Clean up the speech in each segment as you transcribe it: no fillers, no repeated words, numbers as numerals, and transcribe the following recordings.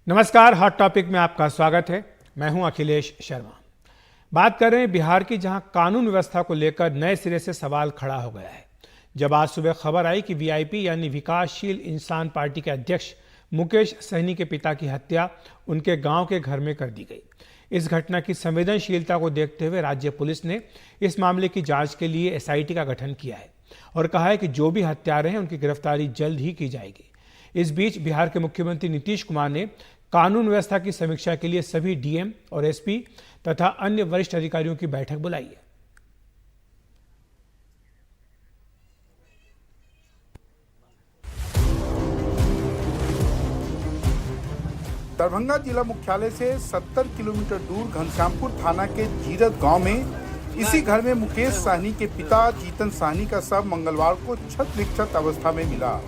नमस्कार, hot topic में आपका स्वागत है। मैं हूं अखिलेश शर्मा। बात कर रहे हैं बिहार की, जहां कानून व्यवस्था को लेकर नए सिरे से सवाल खड़ा हो गया है। जब आज सुबह खबर आई कि वीआईपी यानी विकासशील इंसान पार्टी के अध्यक्ष मुकेश सहनी के पिता की हत्या उनके गांव के घर में कर दी गई। इस घटना की संवेदनशीलता को देखते हुए राज्य पुलिस ने इस मामले की जांच के लिए एसआईटी का गठन किया है और कहा है कि जो भी हत्यारे हैं उनकी गिरफ्तारी जल्द ही की जाएगी। इस बीच बिहार के मुख्यमंत्री नीतीश कुमार ने कानून व्यवस्था की समीक्षा के लिए सभी डीएम और एसपी तथा अन्य वरिष्ठ अधिकारियों की बैठक बुलाई है। दरभंगा जिला मुख्यालय से 70 किलोमीटर दूर घनश्यामपुर थाना के जीरत गांव में इसी घर में मुकेश सहनी के पिता जीतन सहनी का शव मंगलवार को छत विक्षत अवस्था में मिला।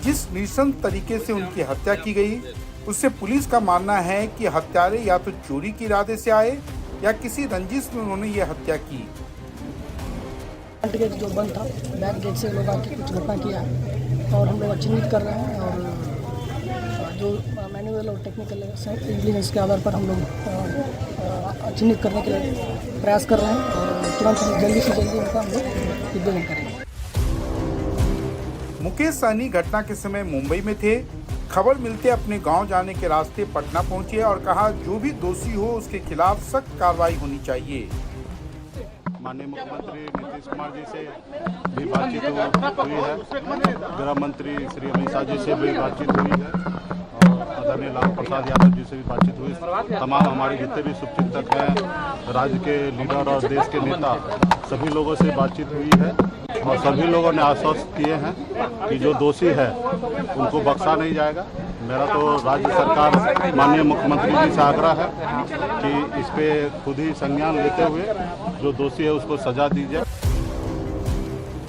जिस नृशंस तरीके से उनकी हत्या की गई, उससे पुलिस का मानना है कि हत्यारे या तो चोरी के इरादे से आए या किसी रंजिश में उन्होंने ये हत्या की। गेट जो बंद था, बैक गेट से लोग आके कुछ घटना किया और हम लोग चिन्हित कर रहे हैं और जो मैनुअल और टेक्निकल इंटेलिजेंस के आधार पर हम लोग चिन्हित करने के लिए प्रयास कर रहे हैं और तुरंत जल्दी से जल्दी उनका हम लोग विद्यमान करेंगे। मुकेश सहनी घटना के समय मुंबई में थे। खबर मिलते अपने गांव जाने के रास्ते पटना पहुंचे और कहा जो भी दोषी हो उसके खिलाफ सख्त कार्रवाई होनी चाहिए। माननीय मुख्यमंत्री नीतीश कुमार जी से भी बातचीत हुई है, गृह मंत्री श्री अमित शाह जी से भी बातचीत हुई है और आदरणीय लालू प्रसाद यादव जी से भी बातचीत हुई। तमाम हमारे जितने भी शुभचिंतक हैं, राज्य के लीडर और देश के नेता, सभी लोगों से बातचीत हुई है और सभी लोगों ने आश्वस्त किए हैं कि जो दोषी है उनको बख्शा नहीं जाएगा। मेरा तो राज्य सरकार माननीय मुख्यमंत्री जी से आग्रह है कि इस पे खुद ही संज्ञान लेते हुए जो दोषी है उसको सजा दी जाए।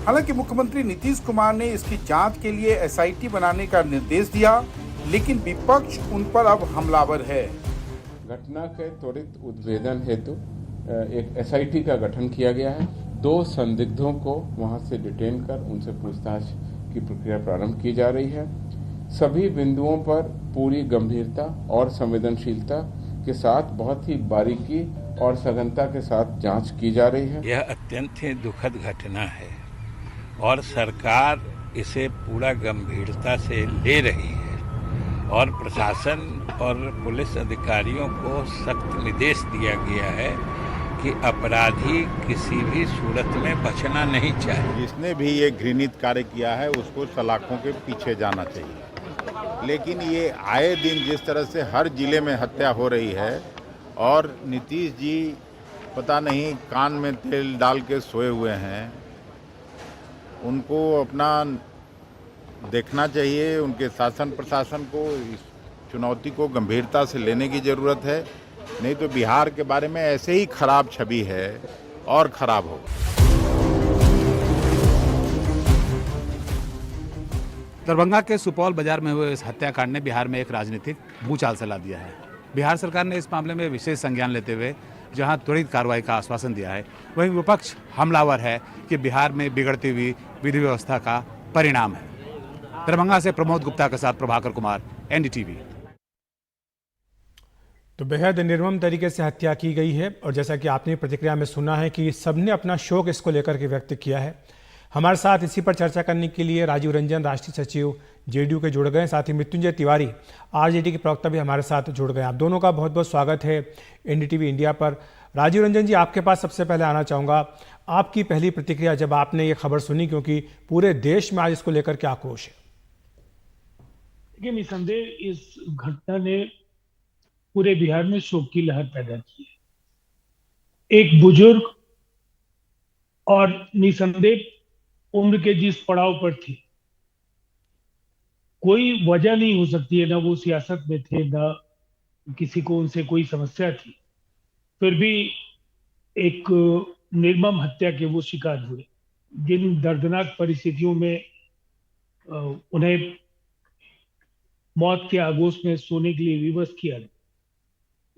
हालांकि मुख्यमंत्री नीतीश कुमार ने इसकी जांच के लिए एसआईटी बनाने का निर्देश दिया, लेकिन विपक्ष उन पर अब हमलावर है। घटना के त्वरित उद्भेदन हेतु एक एसआईटी का गठन किया गया है। 2 संदिग्धों को वहां से डिटेन कर उनसे पूछताछ की प्रक्रिया प्रारंभ की जा रही है। सभी बिंदुओं पर पूरी गंभीरता और संवेदनशीलता के साथ बहुत ही बारीकी और सघनता के साथ जांच की जा रही है। यह अत्यंत ही दुखद घटना है और सरकार इसे पूरा गंभीरता से ले रही है और प्रशासन और पुलिस अधिकारियों को सख्त निर्देश दिया गया है कि अपराधी किसी भी सूरत में बचना नहीं चाहिए। जिसने भी ये घृणित कार्य किया है उसको सलाखों के पीछे जाना चाहिए। लेकिन ये आए दिन जिस तरह से हर जिले में हत्या हो रही है और नीतीश जी पता नहीं कान में तेल डाल के सोए हुए हैं, उनको अपना देखना चाहिए। उनके शासन प्रशासन को इस चुनौती को गंभीरता से लेने की ज़रूरत है, नहीं तो बिहार के बारे में ऐसे ही खराब छवि है और खराब होगा। दरभंगा के सुपौल बाजार में हुए इस हत्याकांड ने बिहार में एक राजनीतिक भूचाल चला दिया है। बिहार सरकार ने इस मामले में विशेष संज्ञान लेते हुए जहां त्वरित कार्रवाई का आश्वासन दिया है, वहीं विपक्ष हमलावर है कि बिहार में बिगड़ती हुई विधि व्यवस्था का परिणाम है। दरभंगा से प्रमोद गुप्ता के साथ प्रभाकर कुमार, एनडीटीवी। तो बेहद निर्मम तरीके से हत्या की गई है और जैसा कि आपने प्रतिक्रिया में सुना है कि सबने अपना शोक इसको लेकर के व्यक्त किया है। हमारे साथ इसी पर चर्चा करने के लिए राजीव रंजन, राष्ट्रीय सचिव जेडीयू के जुड़ गए, साथ ही मृत्युंजय तिवारी, आरजेडी के प्रवक्ता भी हमारे साथ जुड़ गए। आप दोनों का बहुत बहुत स्वागत है एनडीटीवी इंडिया पर। राजीव रंजन जी, आपके पास सबसे पहले आना चाहूँगा, आपकी पहली प्रतिक्रिया जब आपने ये खबर सुनी, क्योंकि पूरे देश में आज इसको लेकर के आक्रोश है। देखिए, निसंदेह इस घटना ने पूरे बिहार में शोक की लहर पैदा की है। एक बुजुर्ग और निसंदेह उम्र के जिस पड़ाव पर थे, कोई वजह नहीं हो सकती है, ना वो सियासत में थे, ना किसी को उनसे कोई समस्या थी, फिर भी एक निर्मम हत्या के वो शिकार हुए। जिन दर्दनाक परिस्थितियों में उन्हें मौत के आगोश में सोने के लिए विवश किया गया,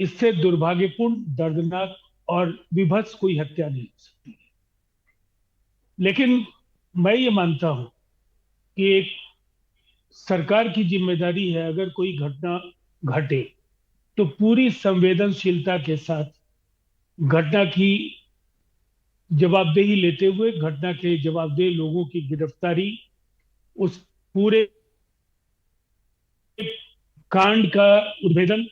इससे दुर्भाग्यपूर्ण, दर्दनाक और विभत्स कोई हत्या नहीं हो सकती है। लेकिन मैं ये मानता हूं कि एक सरकार की जिम्मेदारी है, अगर कोई घटना घटे तो पूरी संवेदनशीलता के साथ घटना की जवाबदेही लेते हुए घटना के जवाबदेह लोगों की गिरफ्तारी, उस पूरे कांड का उद्भेदन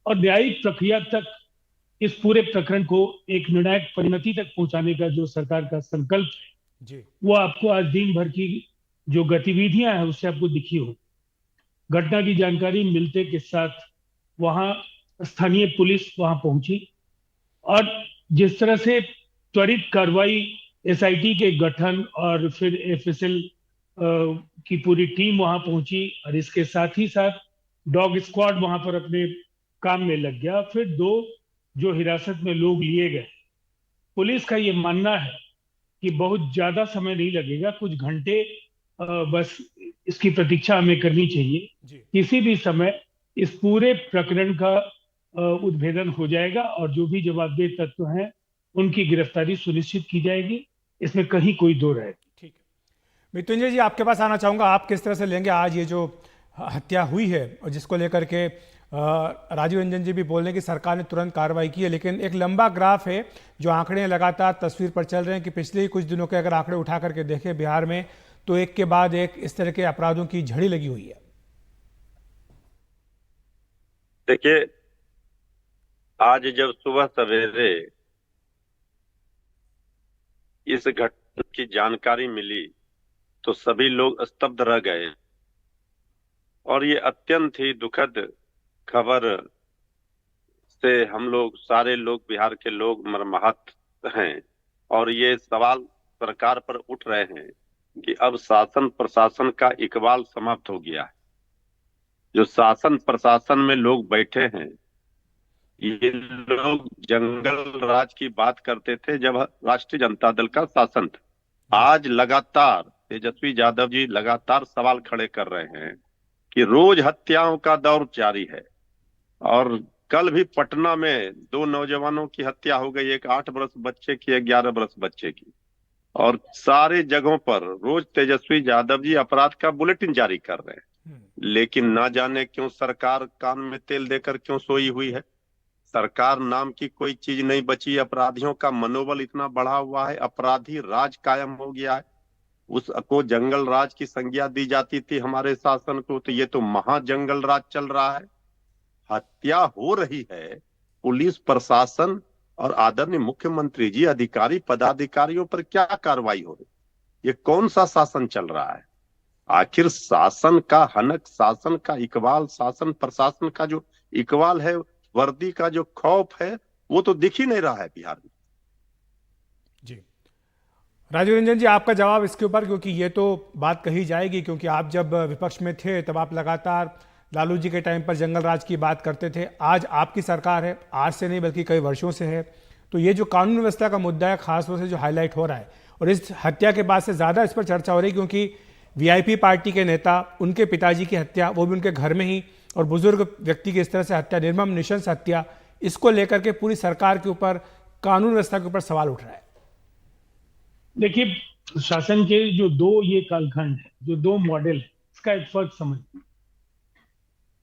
और न्यायिक प्रक्रिया तक इस पूरे प्रकरण को एक निर्णायक परिणति तक पहुंचाने का जो सरकार का संकल्प है जी। वो आपको आज दिन भर की जो गतिविधियां हैं उससे आपको दिखी हो। घटना की जानकारी मिलते के साथ वहां स्थानीय पुलिस वहां पहुंची और जिस तरह से त्वरित कार्रवाई एसआईटी के गठन और फिर एफएसएल की पूरी टीम वहां पहुंची और इसके साथ ही साथ डॉग स्क्वाड वहां पर अपने काम में लग गया। फिर 2 जो हिरासत में लोग लिए गए, पुलिस का ये मानना है कि बहुत ज्यादा समय नहीं लगेगा, कुछ घंटे बस इसकी प्रतीक्षा हमें करनी चाहिए। किसी भी समय इस पूरे प्रकरण का उद्भेदन हो जाएगा और जो भी जवाबदेह तत्व हैं उनकी गिरफ्तारी सुनिश्चित की जाएगी, इसमें कहीं कोई दो राय। ठीक है, मृत्युंजय जी आपके पास आना चाहूंगा। आप किस तरह से लेंगे आज ये जो हत्या हुई है और जिसको लेकर के राजीव रंजन जी भी बोल रहे हैं कि सरकार ने तुरंत कार्रवाई की है, लेकिन एक लंबा ग्राफ है जो आंकड़े लगातार तस्वीर पर चल रहे हैं कि पिछले कुछ दिनों के अगर आंकड़े उठा करके देखें बिहार में तो एक के बाद एक इस तरह के अपराधों की झड़ी लगी हुई है। देखिए, आज जब सुबह सवेरे इस घटना की जानकारी मिली तो सभी लोग स्तब्ध रह गए और ये अत्यंत ही दुखद खबर से हम लोग सारे लोग बिहार के लोग मर्माहत हैं और ये सवाल सरकार पर उठ रहे हैं कि अब शासन प्रशासन का इकबाल समाप्त हो गया है। जो शासन प्रशासन में लोग बैठे हैं ये लोग जंगल राज की बात करते थे जब राष्ट्रीय जनता दल का शासन था। आज लगातार तेजस्वी यादव जी लगातार सवाल खड़े कर रहे हैं कि रोज हत्याओं का दौर जारी है और कल भी पटना में 2 नौजवानों की हत्या हो गई, एक 8 वर्ष बच्चे की, 11 वर्ष बच्चे की, और सारे जगहों पर रोज तेजस्वी यादव जी अपराध का बुलेटिन जारी कर रहे हैं। लेकिन ना जाने क्यों सरकार कान में तेल देकर क्यों सोई हुई है। सरकार नाम की कोई चीज नहीं बची, अपराधियों का मनोबल इतना बढ़ा हुआ है, अपराधी राज कायम हो गया है। उसको जंगल राज की संज्ञा दी जाती थी हमारे शासन को, तो ये तो महाजंगल राज चल रहा है। हत्या हो रही है, पुलिस प्रशासन और आदरणीय मुख्यमंत्री जी अधिकारी पदाधिकारियों पर क्या कार्रवाई हो रही, ये कौन सा शासन चल रहा है? आखिर शासन का हनक, शासन का इकबाल, शासन प्रशासन का जो इकबाल है, वर्दी का जो खौफ है, वो तो दिख ही नहीं रहा है बिहार में। जी, राजीव रंजन जी आपका जवाब इसके ऊपर, क्योंकि ये तो बात कही जाएगी, क्योंकि आप जब विपक्ष में थे तब आप लगातार लालू जी के टाइम पर जंगल राज की बात करते थे। आज आपकी सरकार है, आज से नहीं बल्कि कई वर्षों से है, तो ये जो कानून व्यवस्था का मुद्दा है खासतौर से जो हाईलाइट हो रहा है और इस हत्या के बाद से ज़्यादा इस पर चर्चा हो रही है, क्योंकि वीआईपी पार्टी के नेता, उनके पिताजी की हत्या, वो भी उनके घर में ही, और बुजुर्ग व्यक्ति की इस तरह से हत्या, निर्मम निशंस हत्या, इसको लेकर के पूरी सरकार के ऊपर, कानून व्यवस्था के ऊपर सवाल उठ रहा है। देखिए, शासन के जो 2 ये कालखंड है, जो 2 मॉडल है, इसका एक फर्क समझिए।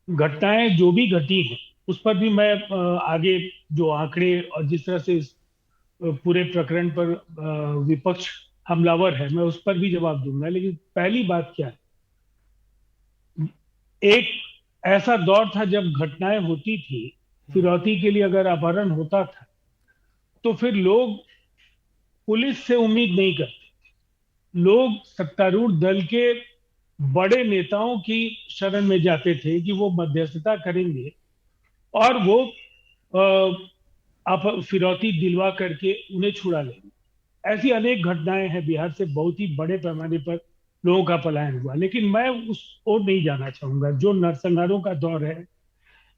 घटनाएं जो भी घटी हैं उस पर भी मैं आगे जो आंकड़े और जिस तरह से इस पूरे प्रकरण पर विपक्ष हमलावर है, मैं उस पर भी जवाब दूंगा। लेकिन पहली बात क्या है, एक ऐसा दौर था जब घटनाएं होती थी, फिरौती के लिए अगर अपहरण होता था तो फिर लोग पुलिस से उम्मीद नहीं करते, लोग सत्तारूढ़ दल के बड़े नेताओं की शरण में जाते थे कि वो मध्यस्थता करेंगे और वो फिरौती दिलवा करके उन्हें छुड़ा लेंगे। ऐसी अनेक घटनाएं हैं बिहार से, बहुत ही बड़े पैमाने पर लोगों का पलायन हुआ। लेकिन मैं उस ओर नहीं जाना चाहूंगा। जो नरसंहारों का दौर है,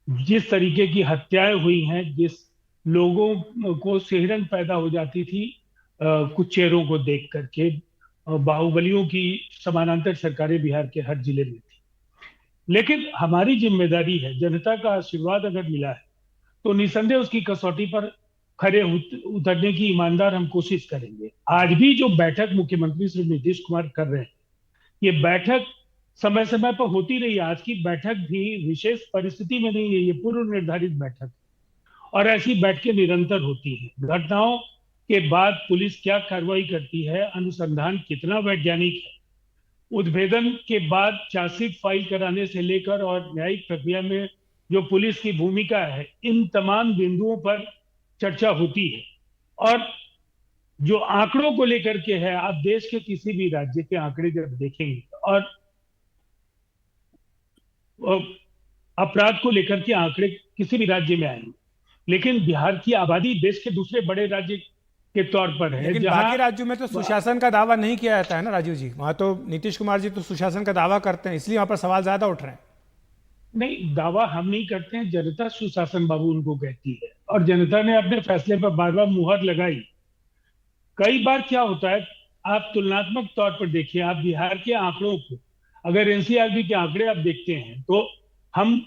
जिस तरीके की हत्याएं हुई हैं, जिस लोगों को सिहरन पैदा हो जाती थी कुछ चेहरों को देख करके, बाहुबलियों की समानांतर सरकारें बिहार के हर जिले में थी। लेकिन हमारी जिम्मेदारी है, जनता का आशीर्वाद अगर मिला है तो निसंदेह उसकी कसौटी पर खरे उतरने की ईमानदार हम कोशिश करेंगे। आज भी जो बैठक मुख्यमंत्री श्री नीतीश कुमार कर रहे हैं, ये बैठक समय समय पर होती रही। आज की बैठक भी विशेष परिस्थिति में नहीं है, ये पूर्व निर्धारित बैठक और ऐसी बैठकें निरंतर होती हैं। घटनाओं के बाद पुलिस क्या कार्रवाई करती है, अनुसंधान कितना वैज्ञानिक है, उद्भेदन के बाद चार्जशीट फाइल कराने से लेकर और न्यायिक प्रक्रिया में जो पुलिस की भूमिका है, इन तमाम बिंदुओं पर चर्चा होती है। और जो आंकड़ों को लेकर के है, आप देश के किसी भी राज्य के आंकड़े जब देखेंगे और अपराध को लेकर के आंकड़े किसी भी राज्य में आएंगे, लेकिन बिहार की आबादी देश के दूसरे बड़े राज्य के तौर पर है। लेकिन बाकी राज्यों में तो सुशासन का दावा नहीं किया जाता है ना राजीव जी, वहां तो नीतीश कुमार जी तो सुशासन का दावा करते हैं, इसलिए वहां पर सवाल ज्यादा उठ रहे हैं। नहीं, दावा हम नहीं करते हैं, जनता सुशासन बाबू उनको कहती है और जनता ने अपने फैसले पर बार बार मुहर लगाई। कई बार क्या होता है, आप तुलनात्मक तौर पर देखिए, आप बिहार के आंकड़ों को, अगर एनसीआरबी के आंकड़े आप देखते हैं तो हम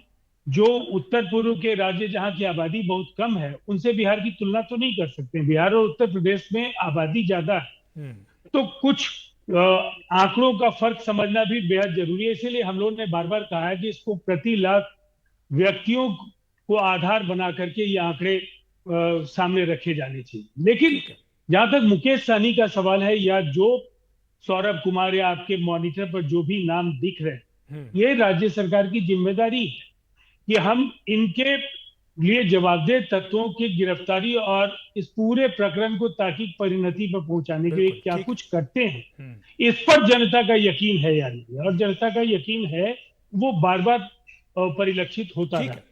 जो उत्तर पूर्व के राज्य जहां की आबादी बहुत कम है उनसे बिहार की तुलना तो नहीं कर सकते। बिहार और उत्तर प्रदेश में आबादी ज्यादा है, तो कुछ आंकड़ों का फर्क समझना भी बेहद जरूरी है। इसीलिए हम लोगों ने बार बार कहा है कि इसको प्रति लाख व्यक्तियों को आधार बना करके ये आंकड़े सामने रखे जाने चाहिए। लेकिन जहां तक मुकेश सहनी का सवाल है, या जो सौरभ कुमार या आपके मॉनिटर पर जो भी नाम दिख रहे हैं, ये राज्य सरकार की जिम्मेदारी है कि हम इनके लिए जवाबदेह तत्वों की गिरफ्तारी और इस पूरे प्रकरण को तार्किक परिणति पर पहुंचाने के लिए क्या कुछ करते हैं, इस पर जनता का यकीन है या नहीं, और जनता का यकीन है वो बार बार परिलक्षित होता है।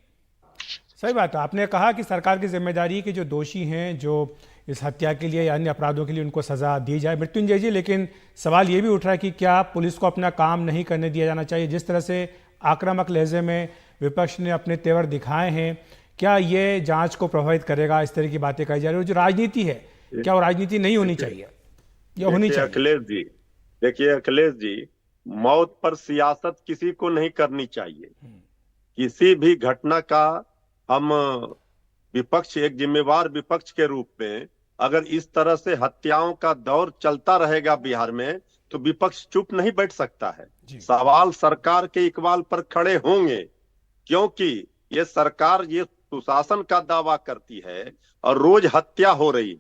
सही बात है, आपने कहा कि सरकार की जिम्मेदारी है कि जो दोषी हैं, जो इस हत्या के लिए या अन्य अपराधों के लिए उनको सजा दी जाए। मृत्युंजय जी, लेकिन सवाल ये भी उठ रहा है कि क्या पुलिस को अपना काम नहीं करने दिया जाना चाहिए? जिस तरह से आक्रामक लहजे में विपक्ष ने अपने तेवर दिखाए हैं, क्या ये जांच को प्रभावित करेगा? इस तरह की बातें कही जा रही है। जो राजनीति है, क्या वो राजनीति नहीं होनी चाहिए या होनी चाहिए? अखिलेश जी, देखिए अखिलेश जी, मौत पर सियासत किसी को नहीं करनी चाहिए। किसी भी घटना का हम विपक्ष, एक जिम्मेवार विपक्ष के रूप में, अगर इस तरह से हत्याओं का दौर चलता रहेगा बिहार में, तो विपक्ष चुप नहीं बैठ सकता है। सवाल सरकार के इकबाल पर खड़े होंगे, क्योंकि ये सरकार ये सुशासन का दावा करती है और रोज हत्या हो रही।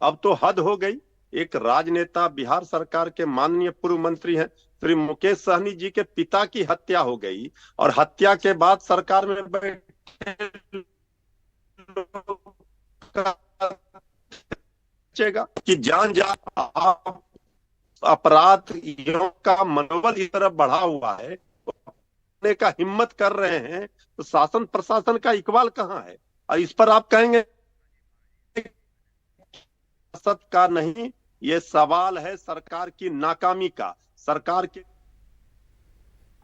अब तो हद हो गई। एक राजनेता, बिहार सरकार के माननीय पूर्व मंत्री हैं श्री मुकेश सहनी जी के पिता की हत्या हो गई, और हत्या के बाद सरकार में बैठे कि जान जा अपराधियों का मनोबल इस तरह बढ़ा हुआ है, का हिम्मत कर रहे हैं, तो शासन प्रशासन का इकबाल कहां है? और इस पर आप कहेंगे सत का नहीं, ये सवाल है सरकार की नाकामी का। सरकार के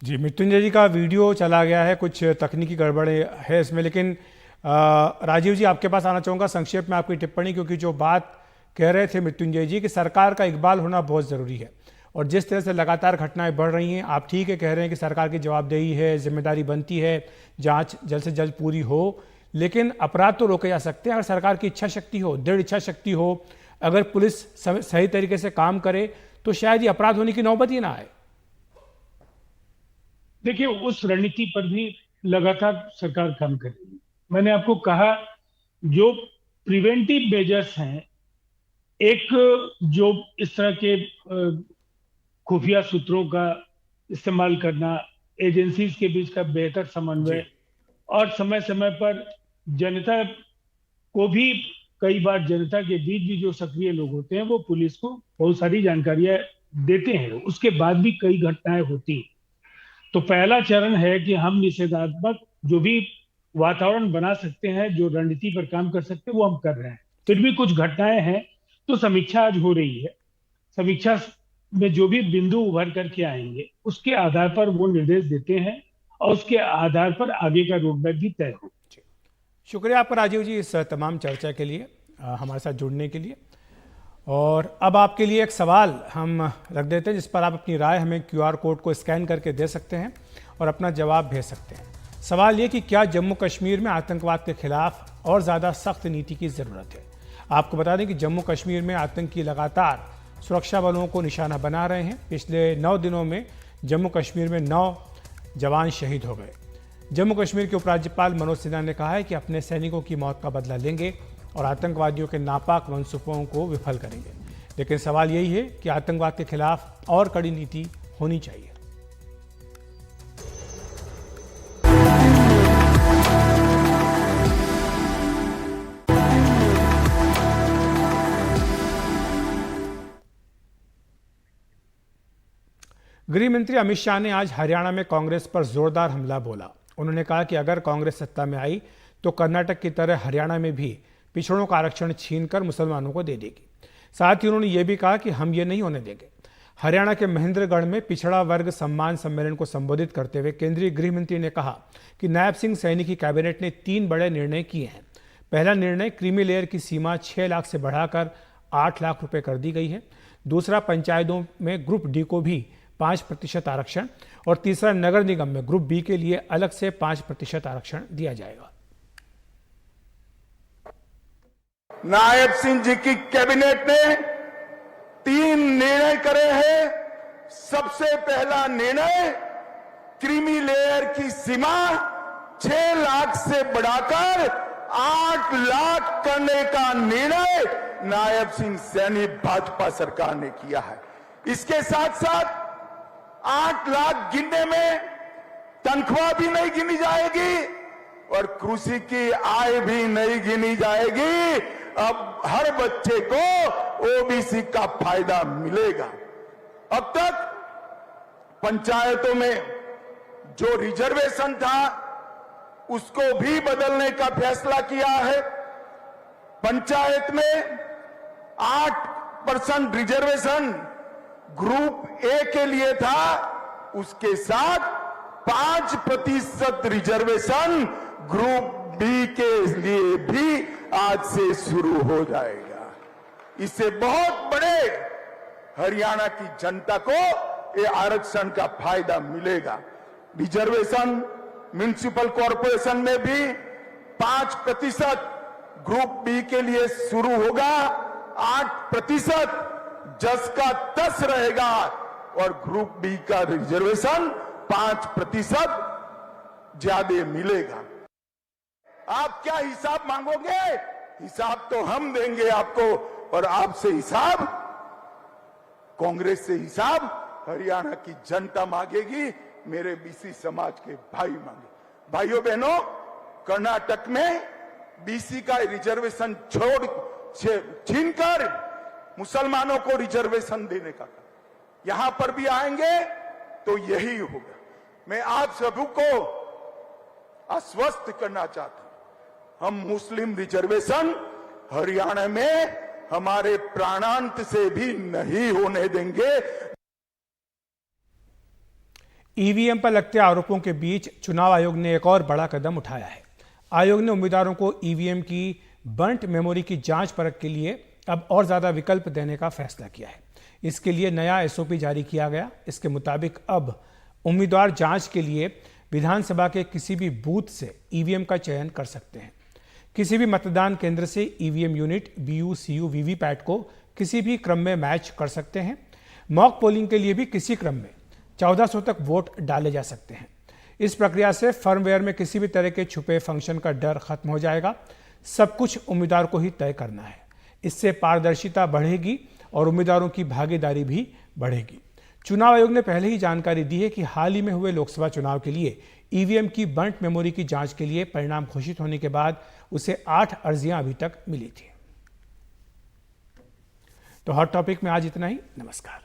जी, मृत्युंजय जी का वीडियो चला गया है, कुछ तकनीकी गड़बड़े है इसमें, लेकिन राजीव जी आपके पास आना चाहूँगा संक्षेप में आपकी टिप्पणी, क्योंकि जो बात कह रहे थे मृत्युंजय जी कि सरकार का इकबाल होना बहुत ज़रूरी है, और जिस तरह से लगातार घटनाएं बढ़ रही हैं, आप ठीक है कह रहे हैं कि सरकार की जवाबदेही है, जिम्मेदारी बनती है, जांच जल्द से जल्द पूरी हो, लेकिन अपराध तो रोके जा सकते हैं अगर सरकार की इच्छा शक्ति हो, दृढ़ इच्छा शक्ति हो। अगर पुलिस सही तरीके से काम करे तो शायद ये अपराध होने की नौबत ही ना आए। देखिए, उस रणनीति पर भी लगातार सरकार काम कर रही है। मैंने आपको कहा, जो प्रिवेंटिव मेजर्स हैं, एक जो इस तरह के खुफिया सूत्रों का इस्तेमाल करना, एजेंसीज के बीच का बेहतर समन्वय, और समय समय पर जनता को भी, कई बार जनता के बीच भी जो सक्रिय लोग होते हैं वो पुलिस को बहुत सारी जानकारियां देते हैं, उसके बाद भी कई घटनाएं होती हैं। तो पहला चरण है कि हम निषेधात्मक जो भी वातावरण बना सकते हैं, जो रणनीति पर काम कर सकते हैं, वो हम कर रहे हैं। फिर भी कुछ घटनाएं हैं, तो समीक्षा आज हो रही है। समीक्षा में जो भी बिंदु उभर करके आएंगे उसके आधार पर वो निर्देश देते हैं, और उसके आधार पर आगे का रोडमैप भी तय हो। शुक्रिया आपका राजीव जी इस तमाम चर्चा के लिए, हमारे साथ जुड़ने के लिए। और अब आपके लिए एक सवाल हम रख देते हैं, जिस पर आप अपनी राय हमें QR कोड को स्कैन करके दे सकते हैं और अपना जवाब भेज सकते हैं। सवाल ये कि क्या जम्मू कश्मीर में आतंकवाद के खिलाफ और ज़्यादा सख्त नीति की ज़रूरत है? आपको बता दें कि जम्मू कश्मीर में आतंकी लगातार सुरक्षा बलों को निशाना बना रहे हैं। पिछले 9 दिनों में जम्मू कश्मीर में 9 जवान शहीद हो गए। जम्मू कश्मीर के उपराज्यपाल मनोज सिन्हा ने कहा है कि अपने सैनिकों की मौत का बदला लेंगे और आतंकवादियों के नापाक मंसूबों को विफल करेंगे। लेकिन सवाल यही है कि आतंकवाद के खिलाफ और कड़ी नीति होनी चाहिए। गृह मंत्री अमित शाह ने आज हरियाणा में कांग्रेस पर जोरदार हमला बोला। उन्होंने कहा कि अगर कांग्रेस सत्ता में आई तो कर्नाटक की तरह हरियाणा में भी पिछड़ों का आरक्षण छीनकर मुसलमानों को दे देगी। साथ ही उन्होंने ये भी कहा कि हम ये नहीं होने देंगे। हरियाणा के महेंद्रगढ़ में पिछड़ा वर्ग सम्मान सम्मेलन को संबोधित करते हुए केंद्रीय गृह मंत्री ने कहा कि नायब सिंह सैनी की कैबिनेट ने 3 बड़े निर्णय किए हैं। पहला निर्णय, क्रीमी लेयर की सीमा 6 लाख से बढ़ाकर 8 लाख रुपए कर दी गई है। दूसरा, पंचायतों में ग्रुप डी को भी 5% आरक्षण, और तीसरा, नगर निगम में ग्रुप बी के लिए अलग से 5% आरक्षण दिया जाएगा। नायब सिंह जी की कैबिनेट ने 3 निर्णय करे हैं। सबसे पहला निर्णय, क्रीमी लेयर की सीमा 6 लाख से बढ़ाकर 8 लाख करने का निर्णय नायब सिंह सैनी भाजपा सरकार ने किया है। इसके साथ साथ 8 लाख गिनने में तनख्वाह भी नहीं गिनी जाएगी और कृषि की आय भी नहीं गिनी जाएगी। अब हर बच्चे को ओबीसी का फायदा मिलेगा। अब तक पंचायतों में जो रिजर्वेशन था उसको भी बदलने का फैसला किया है। पंचायत में 8% रिजर्वेशन ग्रुप ए के लिए था, उसके साथ 5% रिजर्वेशन ग्रुप बी के लिए भी आज से शुरू हो जाएगा। इससे बहुत बड़े हरियाणा की जनता को ये आरक्षण का फायदा मिलेगा। रिजर्वेशन म्युनिसिपल कॉरपोरेशन में भी 5% ग्रुप बी के लिए शुरू होगा, 8% जस का तस रहेगा और ग्रुप बी का रिजर्वेशन 5% ज्यादा मिलेगा। आप क्या हिसाब मांगोगे? हिसाब तो हम देंगे आपको, और आपसे हिसाब, कांग्रेस से हिसाब हरियाणा की जनता मांगेगी, मेरे बीसी समाज के भाई मांगे। भाइयों बहनों, कर्नाटक में बीसी का रिजर्वेशन छीनकर मुसलमानों को रिजर्वेशन देने का, यहां पर भी आएंगे तो यही होगा। मैं आप सभी को आश्वस्त करना चाहता हूं, हम मुस्लिम रिजर्वेशन हरियाणा में हमारे प्राणांत से भी नहीं होने देंगे। ईवीएम पर लगते आरोपों के बीच चुनाव आयोग ने एक और बड़ा कदम उठाया है। आयोग ने उम्मीदवारों को ईवीएम की बंट मेमोरी की जांच परख के लिए अब और ज्यादा विकल्प देने का फैसला किया है। इसके लिए नया एसओपी जारी किया गया। इसके मुताबिक अब उम्मीदवार जांच के लिए विधानसभा के किसी भी बूथ से ईवीएम का चयन कर सकते हैं। किसी भी मतदान केंद्र से ईवीएम यूनिट, बीयू, सीयू, वीवीपैट को किसी भी क्रम में मैच कर सकते हैं। मॉक पोलिंग के लिए भी किसी क्रम में 1400 तक वोट डाले जा सकते हैं। इस प्रक्रिया से फर्मवेयर में किसी भी तरह के छुपे फंक्शन का डर खत्म हो जाएगा। सब कुछ उम्मीदवार को ही तय करना है। इससे पारदर्शिता बढ़ेगी और उम्मीदवारों की भागीदारी भी बढ़ेगी। चुनाव आयोग ने पहले ही जानकारी दी है कि हाल ही में हुए लोकसभा चुनाव के लिए ईवीएम की बंट मेमोरी की जांच के लिए परिणाम घोषित होने के बाद उसे 8 अर्जियां अभी तक मिली थी। तो हॉट टॉपिक में आज इतना ही। नमस्कार।